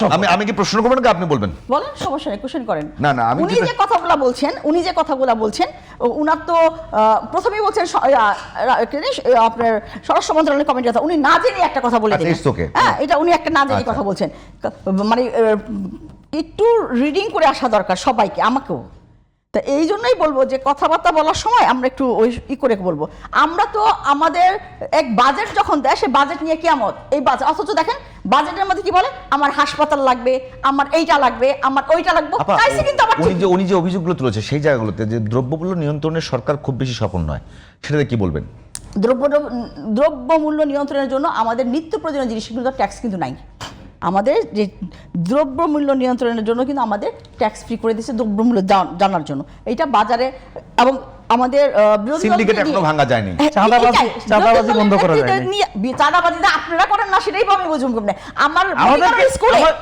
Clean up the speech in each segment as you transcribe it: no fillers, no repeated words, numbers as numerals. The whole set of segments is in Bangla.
আমি কি প্রশ্ন করব নাকি আপনি বলবেন? বলেন, সমস্যা নেই, কোশ্চেন করেন। না না, আমি উনি যে কথাগুলো বলছেন উনার তো প্রথমেই বলছেন আপনার স্বরাষ্ট্র মন্ত্রণালয়ের কমিটির কথা, উনি না জেনে একটা কথা বলে দিলেন। হ্যাঁ, এটা উনি একটা না জেনে কথা বলছেন। মানে একটু রিডিং করে আসা দরকার সবাইকে, আমাকেও। তা এই জন্যই বলবো যে কথাবার্তা বলার সময় আমরা একটু ওই করে বলবো। আমরা তো আমাদের এক বাজেট যখন দেয়, সে বাজেট নিয়ে কিয়ামত, এই বাজেট, অথচ দেখেন বাজেটের মধ্যে কি বলে, আমার হাসপাতাল লাগবে, আমার এইটা লাগবে, আমার ওইটা লাগবে। কিন্তু উনি যে অভিযোগগুলো তুলেছে সেই জায়গাগুলোতে যে দ্রব্যমূল্য নিয়ন্ত্রণের সরকার খুব বেশি সফল নয়, সেটাতে কি বলবেন? দ্রব্যমূল্য নিয়ন্ত্রণের জন্য আমাদের নিত্য প্রয়োজনীয় জিনিসগুলো ট্যাক্স কিন্তু নাই। আমাদের যে দ্রব্যমূল্য নিয়ন্ত্রণের জন্য কিন্তু আমাদের ট্যাক্স ফ্রি করে দিয়েছে দ্রব্যমূল্য জানার জন্য। এইটা বাজারে এবং আমাদের সিন্ডিকেট এখনো ভাঙা যায়নি, চাঁদাবাজি বন্ধ করা যায়নি। চাঁদাবাজিটা আপনারা করেন না, সেটাই আমি বুঝুম কেমনে।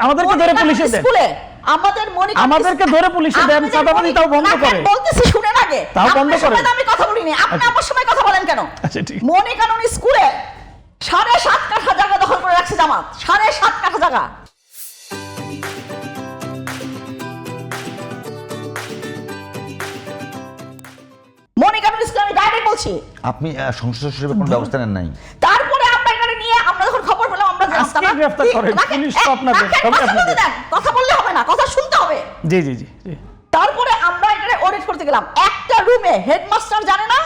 আমাদেরকে ধরে পুলিশে দেন, আমাদেরকে ধরে পুলিশে দেন, চাঁদাবাজি তাও বন্ধ করে। বলতেছি শুনেন আগে, তাও বন্ধ করে। আমি কথা বলিনি, আপনি আমার সময় কথা বলেন কেন? মনিকানন স্কুলে 7.5 কাঠা জায়গা দখল করে রাখছে জামাত, 7.5 কাঠা জায়গা। মনিকানন স্কুলে আমি ডাইরেক্ট বলছি, আপনি সংসদ সচিবের কোনো ব্যবস্থা নেন নাই। তারপরে আমরা এটা নিয়ে আমরা যখন খবর পেলাম, আমরা গ্রেফতার করেন পুলিশ, তো আপনাদের কথা বললে হবে না, কথা শুনতে হবে। জি জি জি। তারপরে আমরা এটা অডিট করতে গেলাম, একটা রুমে হেডমাস্টার জানে না,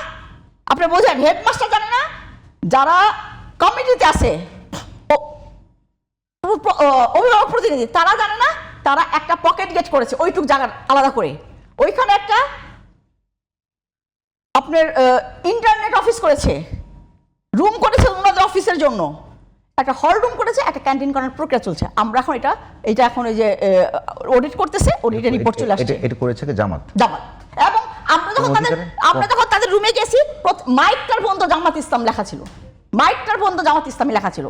আপনি বোঝেন, হেডমাস্টার জানে না, যারা কমিটিতে আছে অভিভাবক প্রতিনিধি তারা জানে না, তারা একটা পকেট গেট করেছে ওইটুক জায়গা আলাদা করে, ওইখানে একটা আপনার ইন্টারনেট অফিস করেছে, রুম করেছে ওনাদের অফিসের জন্য, একটা হল রুম করেছে, একটা ক্যান্টিন করার প্রক্রিয়া চলছে। আমরা এখন এটা এখন এই যে অডিট করতেছে, অডিটের রিপোর্ট চলে আসছে। এটা করেছে কি জামাত? এবং আমরা যখন তাদের রুমে গেছি, মাইকটার বন্ধ জামাত ইসলাম লেখা ছিল, মাইকটার বন্ধ জামাত ইসলামী লেখা ছিল।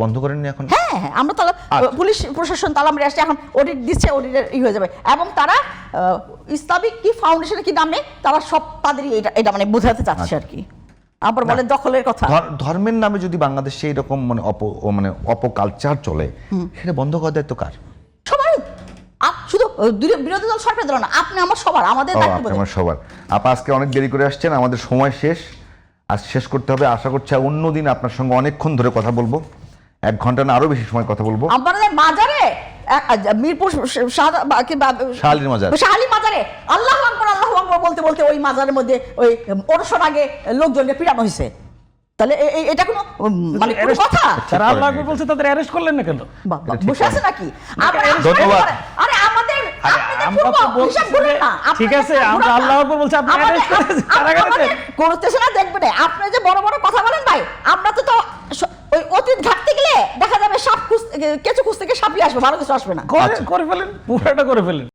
বন্ধ করেননি এখন? হ্যাঁ, আমরা তাহলে পুলিশ প্রশাসন তালা মেরে আসছে, এখন অডিট দিচ্ছে, অডিটের হয়ে যাবে। এবং তারা ইসলামিক কি ফাউন্ডেশনের কি নামে তারা সব তাদেরই এটা মানে বোঝাতে চাচ্ছে আর কি। আবার বলে দখলের কথা। ধর্মের নামে যদি বাংলাদেশে এরকম মানে অপকালচার চলে, সেটা বন্ধ করার দায়িত্ব কার? সবার। শুধু বিরোধী দল সরকার দল না, আপনি আমার সবার, আমাদের দায়িত্ব আমার সবার। আপা আজকে অনেক দেরি করে আসছেন, আমাদের সময় শেষ, আজ শেষ করতে হবে। আশা করছি অন্যদিন আপনার সঙ্গে অনেকক্ষণ ধরে কথা বলবো, 1 ঘন্টা না আরো বেশি সময় কথা বলবো। আমাদের মাজারে মিরপুর শাহালি মাজারে আল্লাহু আকবার বলতে বলতে ওই মাজারের মধ্যে ওই ওরসর আগে লোকজনকে পিটানো হয়েছে। তাহলে এটা কোনো মানে কোনো কথা? যারা আল্লাহু আকবার বলছে তাদের অ্যারেস্ট করলেন না কেন? বসে আছে নাকি? ধন্যবাদ। আরে আমাদের আমরা তো বলছি ঠিক আছে, আমরা আল্লাহু আকবার বলছি, আপনি অ্যারেস্ট করেছেন, কারাগারে করতেছেন না, দেখবেন আপনি যে বড় বড় কথা বলেন ভাই, আমরা তো ওই অতীত ঘাটতে গেলে দেখা যাবে সাপ কেঁচো খুঁজ থেকে সাপই আসবে, ভালো কিছু আসবে না। করে ফেলেন, পুরোটা করে ফেলেন।